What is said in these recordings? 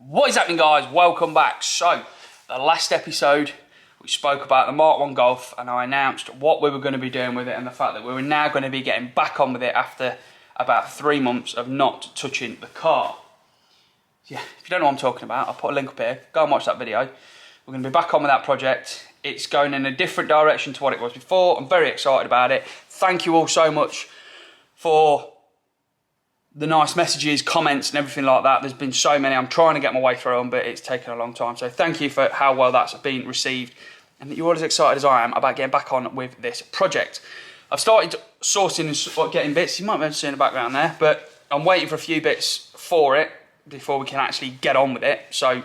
What is happening, guys? Welcome back. So, the last episode we spoke about the Mark 1 Golf and I announced what we were going to be doing with it and the fact that we were now going to be getting back on with it after about 3 months of not touching the car. Yeah, if you don't know what I'm talking about, I'll put a link up here. Go and watch that video. We're going to be back on with that project. It's going in a different direction to what it was before. I'm very excited about it. Thank you all so much for the nice messages, comments and everything like that. There's been so many. I'm trying to get my way through them, but it's taken a long time. So thank you for how well that's been received and that you're all as excited as I am about getting back on with this project. I've started sourcing and getting bits. You might be able to see in the background there, but I'm waiting for a few bits for it before we can actually get on with it. So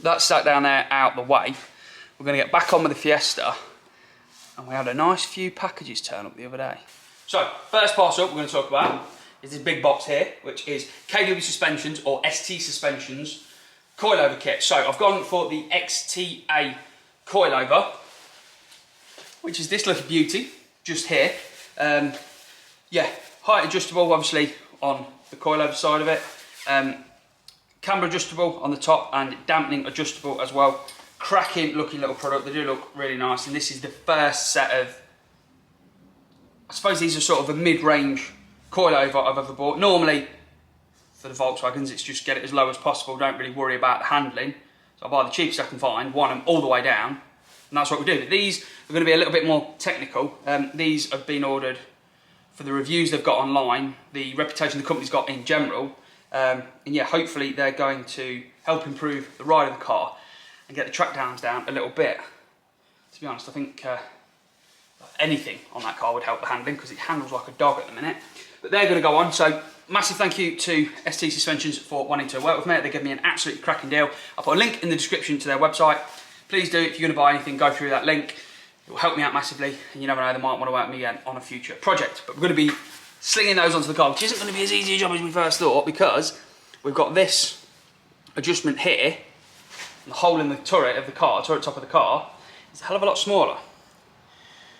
that's sat down there out the way. We're going to get back on with the Fiesta, and we had a nice few packages turn up the other day. So first parcel we're going to talk about is this big box here, which is KW suspensions or ST suspensions coilover kit. So I've gone for the XTA coilover, which is this little beauty just here. Yeah, height adjustable obviously on the coilover side of it. Camber adjustable on the top and dampening adjustable as well. Cracking looking little product. They do look really nice, and this is the first set of, I suppose these are sort of a mid-range coilover I've ever bought. Normally for the Volkswagens it's just get it as low as possible, don't really worry about the handling, so I buy the cheapest I can find, want them all the way down, and that's what we do. But these are going to be a little bit more technical. These have been ordered for the reviews they've got online, the reputation the company's got in general, and yeah, hopefully they're going to help improve the ride of the car and get the track downs down a little bit. To be honest, I think anything on that car would help the handling because it handles like a dog at the minute. But they're going to go on, so massive thank you to ST Suspensions for wanting to work with me. They gave me an absolutely cracking deal. I'll put a link in the description to their website. Please do, if you're going to buy anything, go through that link. It will help me out massively, and you never know, they might want to work with me again on a future project. But we're going to be slinging those onto the car, which isn't going to be as easy a job as we first thought, because we've got this adjustment here, and the hole in the turret of the car, turret top of the car, is a hell of a lot smaller.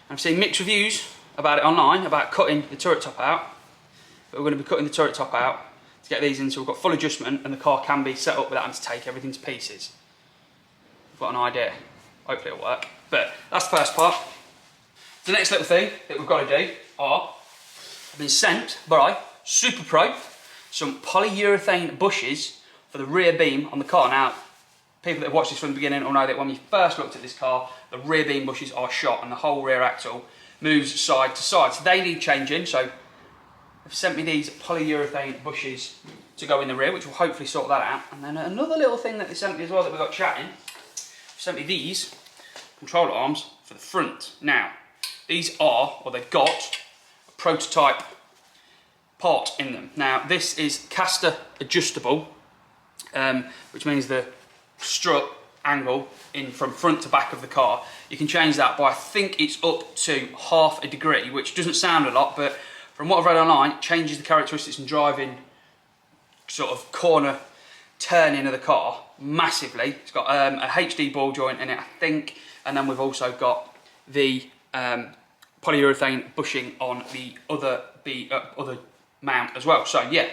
I've seen mixed reviews about it online, about cutting the turret top out. But we're going to be cutting the turret top out to get these in, so we've got full adjustment and the car can be set up without having to take everything to pieces. We've got an idea. Hopefully it'll work. But that's the first part. The next little thing that we've got to do are, I've been sent by Superpro some polyurethane bushes for the rear beam on the car. Now, people that have watched this from the beginning will know that when we first looked at this car, the rear beam bushes are shot and the whole rear axle moves side to side. So they need changing. So they've sent me these polyurethane bushes to go in the rear, which will hopefully sort that out. And then another little thing that they sent me as well that we got chatting, sent me these control arms for the front. Now, these are, or they've got, a prototype part in them. Now, this is Castor adjustable, which means the strut angle in from front to back of the car. You can change that by, I think it's up to ½ a degree, which doesn't sound a lot, but from what I've read online, it changes the characteristics and driving sort of corner turning of the car massively. It's got a HD ball joint in it, I think, and then we've also got the polyurethane bushing on the other mount as well. So yeah,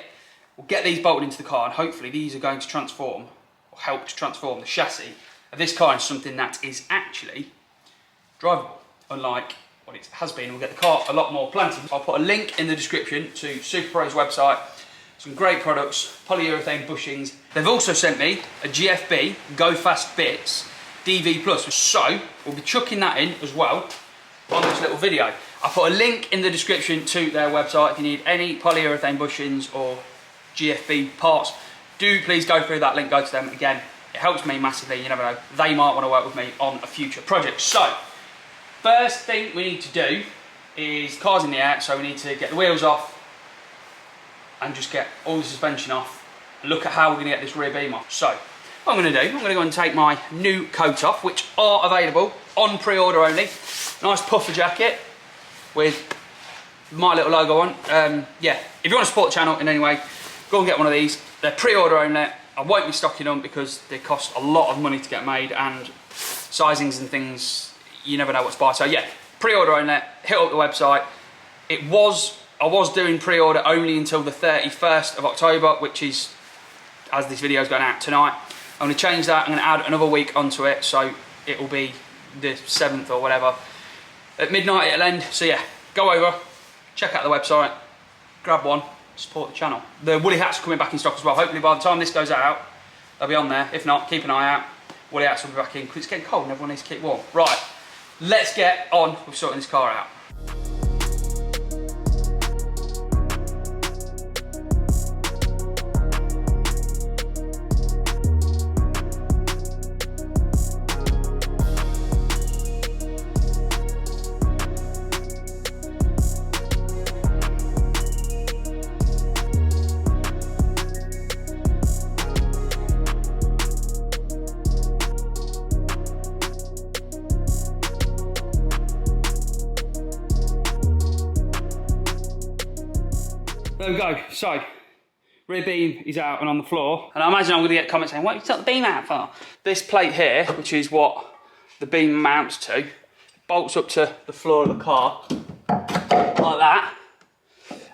we'll get these bolted into the car, and hopefully these are going to transform, or help to transform the chassis of this car into something that is actually drivable, unlike what it has been. We'll get the car a lot more planted. I'll put a link in the description to Superpro's website. Some great products, polyurethane bushings. They've also sent me a GFB Go Fast Bits DV Plus. So we'll be chucking that in as well on this little video. I'll put a link in the description to their website if you need any polyurethane bushings or GFB parts. Do please go through that link, go to them. Again, it helps me massively. You never know, they might want to work with me on a future project. So first thing we need to do is, car's in the air, so we need to get the wheels off and just get all the suspension off and look at how we're going to get this rear beam off. So what I'm going to do, I'm going to go and take my new coat off, which are available on pre-order only. Nice puffer jacket with my little logo on. Yeah, if you want to support the channel in any way, go and get one of these. They're pre-order only. I won't be stocking them because they cost a lot of money to get made, and sizings and things, you never know what to buy. So yeah, pre-order only, hit up the website. I was doing pre-order only until the 31st of October, which is, as this video is going out tonight. I'm going to change that. I'm going to add another week onto it, so it will be the 7th or whatever. At midnight it'll end. So yeah, go over, check out the website, grab one, support the channel. The woolly hats are coming back in stock as well. Hopefully by the time this goes out, they'll be on there. If not, keep an eye out. Woolly hats will be back in because it's getting cold and everyone needs to keep warm. Right, let's get on with sorting this car out. There we go, so rear beam is out and on the floor, and I imagine I'm going to get comments saying, what have you took the beam out for? This plate here, which is what the beam mounts to, bolts up to the floor of the car, like that,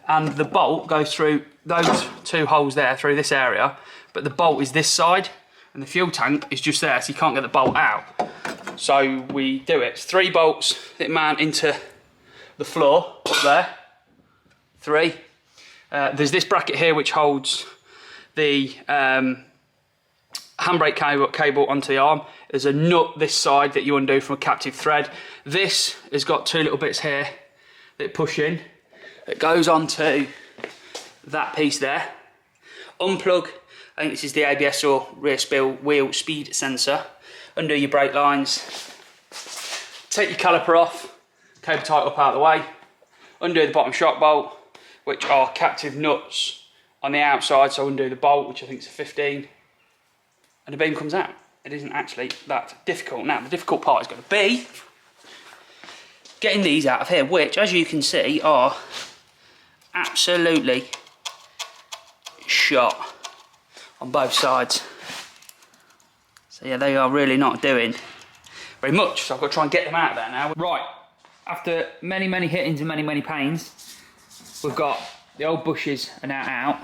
and the bolt goes through those two holes there, through this area, but the bolt is this side, and the fuel tank is just there, so you can't get the bolt out. So we do it. It's 3 bolts that mount into the floor, up there, 3. There's this bracket here which holds the handbrake cable onto the arm. There's a nut this side that you undo from a captive thread. This has got 2 little bits here that push in. It goes onto that piece there. Unplug, I think this is the ABS or rear wheel speed sensor. Undo your brake lines. Take your caliper off, cable tight up out of the way. Undo the bottom shock bolt, which are captive nuts on the outside, so undo the bolt, which I think is a 15, and the beam comes out. It isn't actually that difficult. Now, the difficult part is going to be getting these out of here, which, as you can see, are absolutely shot on both sides. So yeah, they are really not doing very much, so I've got to try and get them out of there now. Right, after many, many hittings and many, many pains, we've got the old bushes are now out.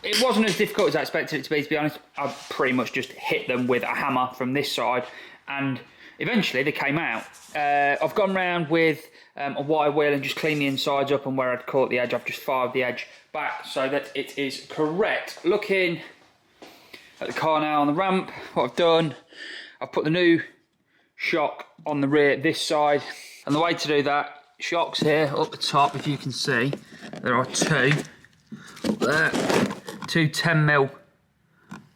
It wasn't as difficult as I expected it to be honest. I pretty much just hit them with a hammer from this side and eventually they came out. I've gone round with a wire wheel and just cleaned the insides up, and where I'd caught the edge I've just filed the edge back so that it is correct. Looking at the car now on the ramp, what I've done, I've put the new shock on the rear this side, and the way to do that, shocks here up the top, if you can see, there are 2 up there, 2 10mm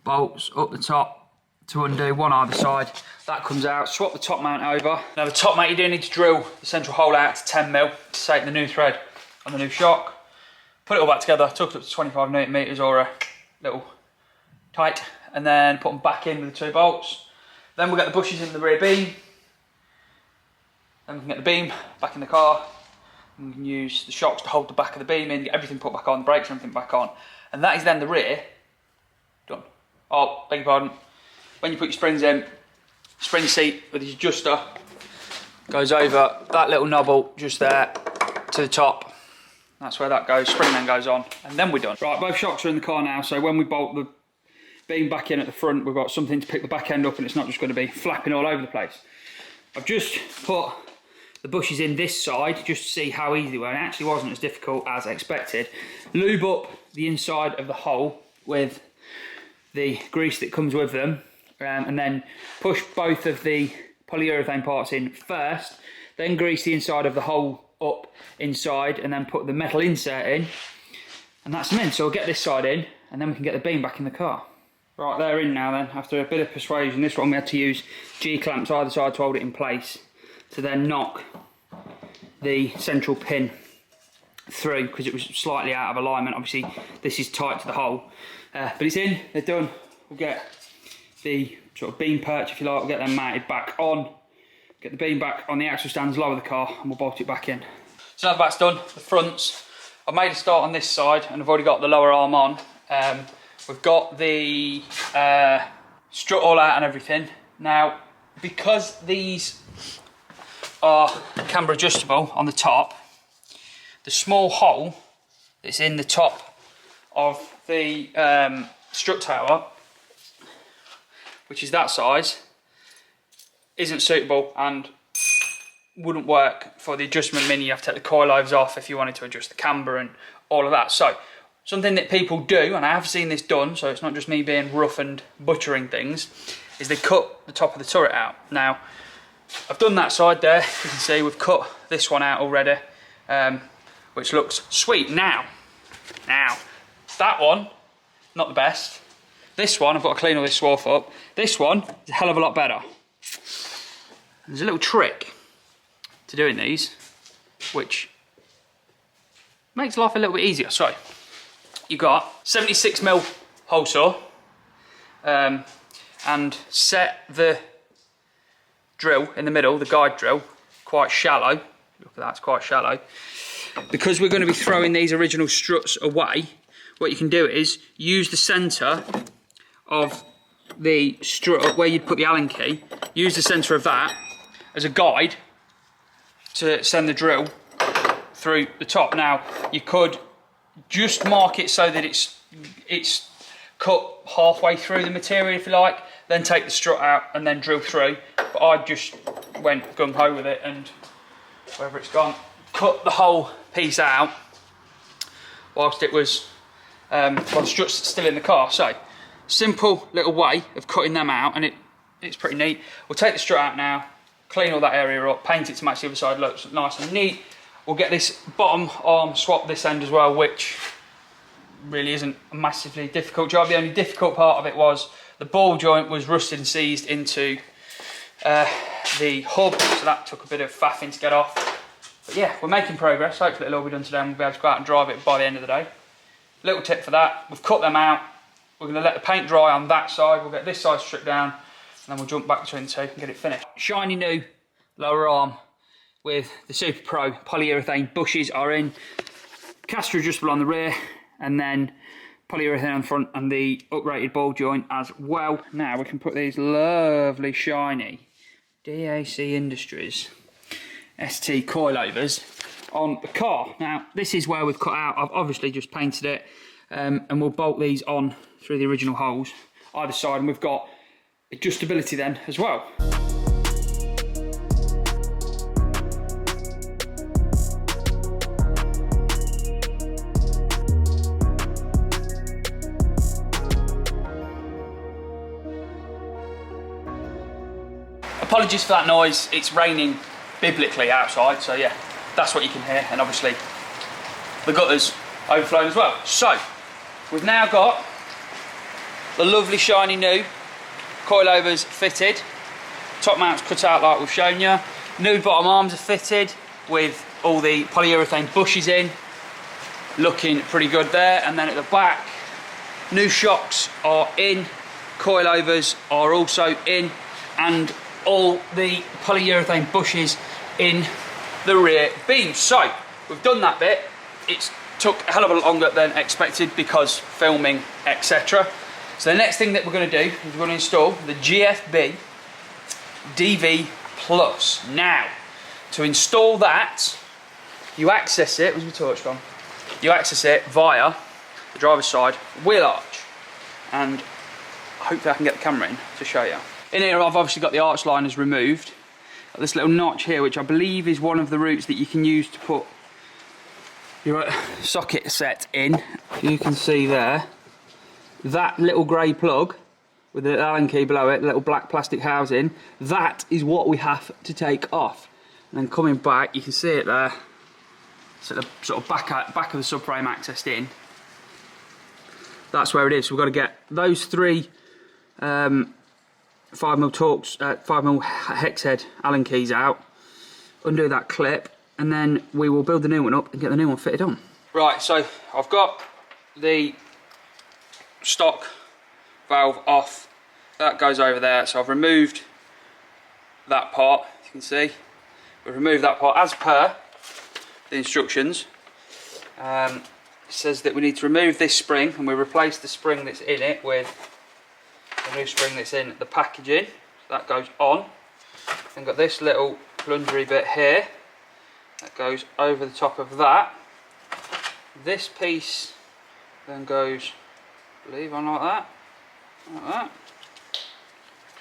bolts up the top to undo, one either side. That comes out, swap the top mount over. Now the top mount, you do need to drill the central hole out to 10mm to take the new thread on the new shock. Put it all back together, took it up to 25 Newton meters or a little tight, and then put them back in with the 2 bolts. Then we'll get the bushes in the rear beam. Then we can get the beam back in the car, and we can use the shocks to hold the back of the beam in, get everything put back on, the brakes and everything back on. And that is then the rear done. Oh, beg your pardon. When you put your springs in, spring seat with the adjuster goes over that little knobble just there to the top. That's where that goes, spring then goes on, and then we're done. Right, both shocks are in the car now, so when we bolt the beam back in at the front, we've got something to pick the back end up and it's not just going to be flapping all over the place. I've just put the bushes in this side just to see how easy they were, and it actually wasn't as difficult as expected. Lube up the inside of the hole with the grease that comes with them, and then push both of the polyurethane parts in first, then grease the inside of the hole up inside, and then put the metal insert in, and that's them in. So we'll get this side in, and then we can get the beam back in the car. Right, they're in now then. After a bit of persuasion, this one we had to use G-clamps either side to hold it in place, to then knock the central pin through because it was slightly out of alignment. Obviously this is tight to the hole, but it's in, they're done. We'll get the sort of beam perch, if you like, we'll get them mounted back on, get the beam back on the axle stands, lower the car, and we'll bolt it back in. So now the back's done, the fronts, I've made a start on this side and I've already got the lower arm on. We've got the strut all out and everything. Now, because these are camber adjustable on the top, the small hole that's in the top of the strut tower which is that size, isn't suitable and wouldn't work for the adjustment mini. You have to take the coilovers off if you wanted to adjust the camber and all of that. So something that people do, and I have seen this done, so it's not just me being rough and butchering things, is they cut the top of the turret out. Now, I've done that side there. You can see we've cut this one out already, which looks sweet. Now, that one, not the best. This one, I've got to clean all this swarf up. This one is a hell of a lot better. There's a little trick to doing these, which makes life a little bit easier. So, you've got 76mm hole saw, and set the drill in the middle, the guide drill, quite shallow. Look at that, it's quite shallow. Because we're going to be throwing these original struts away, what you can do is use the centre of the strut where you'd put the Allen key, use the centre of that as a guide to send the drill through the top. Now, you could just mark it so that it's cut halfway through the material, if you like, then take the strut out and then drill through. But I just went gung-ho with it, and wherever it's gone, cut the whole piece out whilst it was, while the strut's still in the car. So, simple little way of cutting them out, and it's pretty neat. We'll take the strut out now, clean all that area up, paint it to match the other side, looks nice and neat. We'll get this bottom arm swapped this end as well, which really isn't a massively difficult job. The only difficult part of it was the ball joint was rusted and seized into the hub, so that took a bit of faffing to get off. But yeah, we're making progress. Hopefully it'll all be done today and we'll be able to go out and drive it by the end of the day. Little tip for that, we've cut them out. We're going to let the paint dry on that side. We'll get this side stripped down and then we'll jump back between the two and get it finished. Shiny new lower arm with the Superpro polyurethane bushes are in. Castor adjustable on the rear, and then polyurethane on the front and the uprated ball joint as well. Now we can put these lovely shiny DAC Industries ST coilovers on the car. Now this is where we've cut out. I've obviously just painted it, and we'll bolt these on through the original holes either side, and we've got adjustability then as well. Apologies for that noise, it's raining biblically outside, so yeah, that's what you can hear, and obviously the gutter's overflowing as well. So, we've now got the lovely shiny new coilovers fitted, top mounts cut out like we've shown you, new bottom arms are fitted with all the polyurethane bushes in, looking pretty good there. And then at the back, new shocks are in, coilovers are also in, and all the polyurethane bushes in the rear beam. So we've done that bit. It's took a hell of a lot longer than expected because filming, etc. So the next thing that we're going to do is we're going to install the GFB DV Plus. Now, to install that, you access it, where's my torch gone? You access it via the driver's side wheel arch, and hopefully I can get the camera in to show you. In here I've obviously got the arch liners removed. Got this little notch here, which I believe is one of the routes that you can use to put your socket set in. You can see there, that little grey plug with the Allen key below it, the little black plastic housing, that is what we have to take off. And then coming back, you can see it there, so the sort of back of the subframe accessed in. That's where it is. So we've got to get those three 5mm Torx, 5mm hex head Allen keys out, undo that clip, and then we will build the new one up and get the new one fitted on. Right, so I've got the stock valve off, that goes over there, so I've removed that part, as you can see. We've removed that part as per the instructions. It says that we need to remove this spring, and we replace the spring that's in it with the new spring that's in the packaging. So that goes on. Then got this little plungery bit here that goes over the top of that. This piece then goes, I believe, on like that,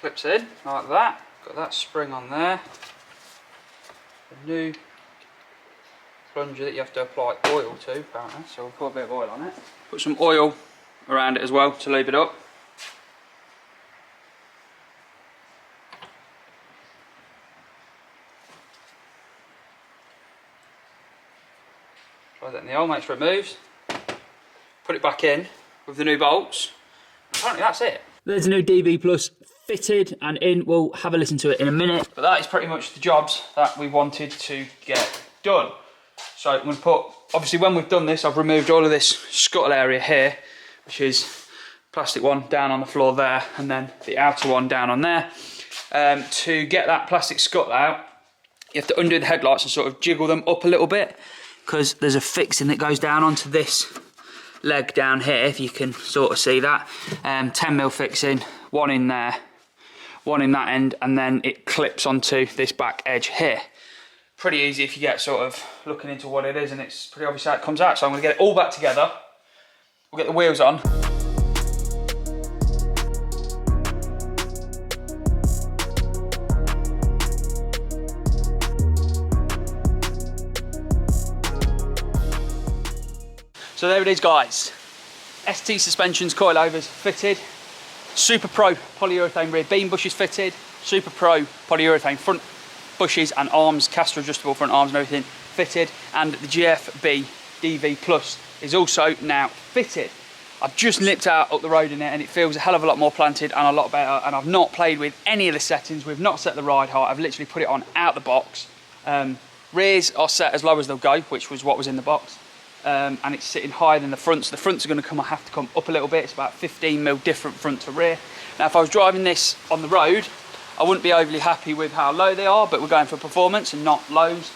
clips in like that. Got that spring on there. A new plunger that you have to apply oil to apparently, so we'll put a bit of oil on it. Put some oil around it as well to lube it up. Try that in the oil, make sure it moves. Put it back in with the new bolts. Apparently that's it. There's a new DV Plus fitted and in. We'll have a listen to it in a minute. But that is pretty much the jobs that we wanted to get done. So I'm going to put, obviously when we've done this, I've removed all of this scuttle area here, which is plastic one down on the floor there, and then the outer one down on there. To get that plastic scuttle out, you have to undo the headlights and sort of jiggle them up a little bit, because there's a fixing that goes down onto this leg down here, if you can sort of see that. 10mm fixing, one in there, one in that end, and then it clips onto this back edge here. Pretty easy if you get sort of looking into what it is, and it's pretty obvious how it comes out. So I'm going to get it all back together. We'll get the wheels on. So there it is, guys. ST suspensions, coilovers fitted. Superpro polyurethane rear beam bushes fitted. Superpro polyurethane front bushes and arms, Castor adjustable front arms and everything fitted. And the GFB DV Plus is also now fitted. I've just nipped out up the road in it and it feels a hell of a lot more planted and a lot better, and I've not played with any of the settings. We've not set the ride height. I've literally put it on out the box. Rears are set as low as they'll go, which was what was in the box. And it's sitting higher than the fronts. The fronts are going to have to come up a little bit. It's about 15mm different front to rear. Now if I was driving this on the road, I wouldn't be overly happy with how low they are, but we're going for performance and not lows.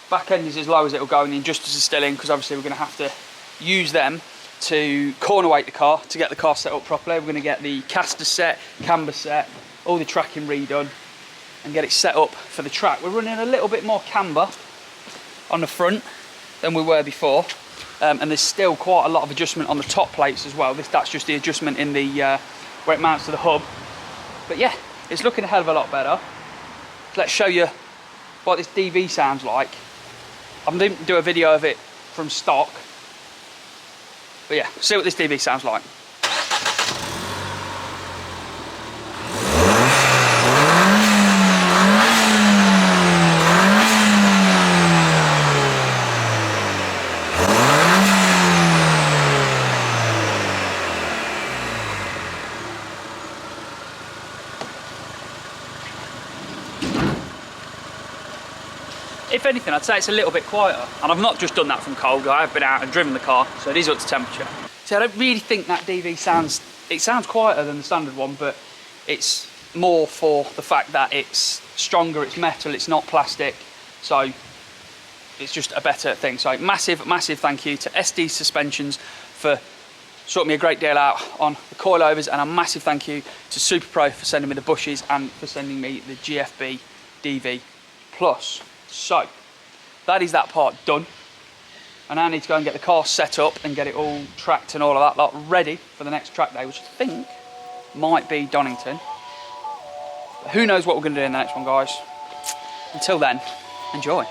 Back end is as low as it'll go, and the adjusters are still in, because obviously we're going to have to use them to corner weight the car to get the car set up properly. We're going to get the Castor set, Camber set, all the tracking redone, and get it set up for the track. We're running a little bit more camber on the front than we were before, and there's still quite a lot of adjustment on the top plates as well. That's just the adjustment in the where it mounts to the hub. But yeah, it's looking a hell of a lot better. Let's show you what this DV sounds like. I'm going to do a video of it from stock, but yeah, see what this DV sounds like. If anything, I'd say it's a little bit quieter, and I've not just done that from cold. I have been out and driven the car, so it is up to temperature. So I don't really think that DV sounds quieter than the standard one, but it's more for the fact that it's stronger, it's metal, it's not plastic, so it's just a better thing. So massive thank you to ST Suspensions for sorting me a great deal out on the coilovers, and a massive thank you to Superpro for sending me the bushes and for sending me the GFB DV Plus. So that is that part done. I now need to go and get the car set up and get it all tracked and all of that lot ready for the next track day, which I think might be Donington. But who knows what we're going to do in the next one, guys. Until then, enjoy.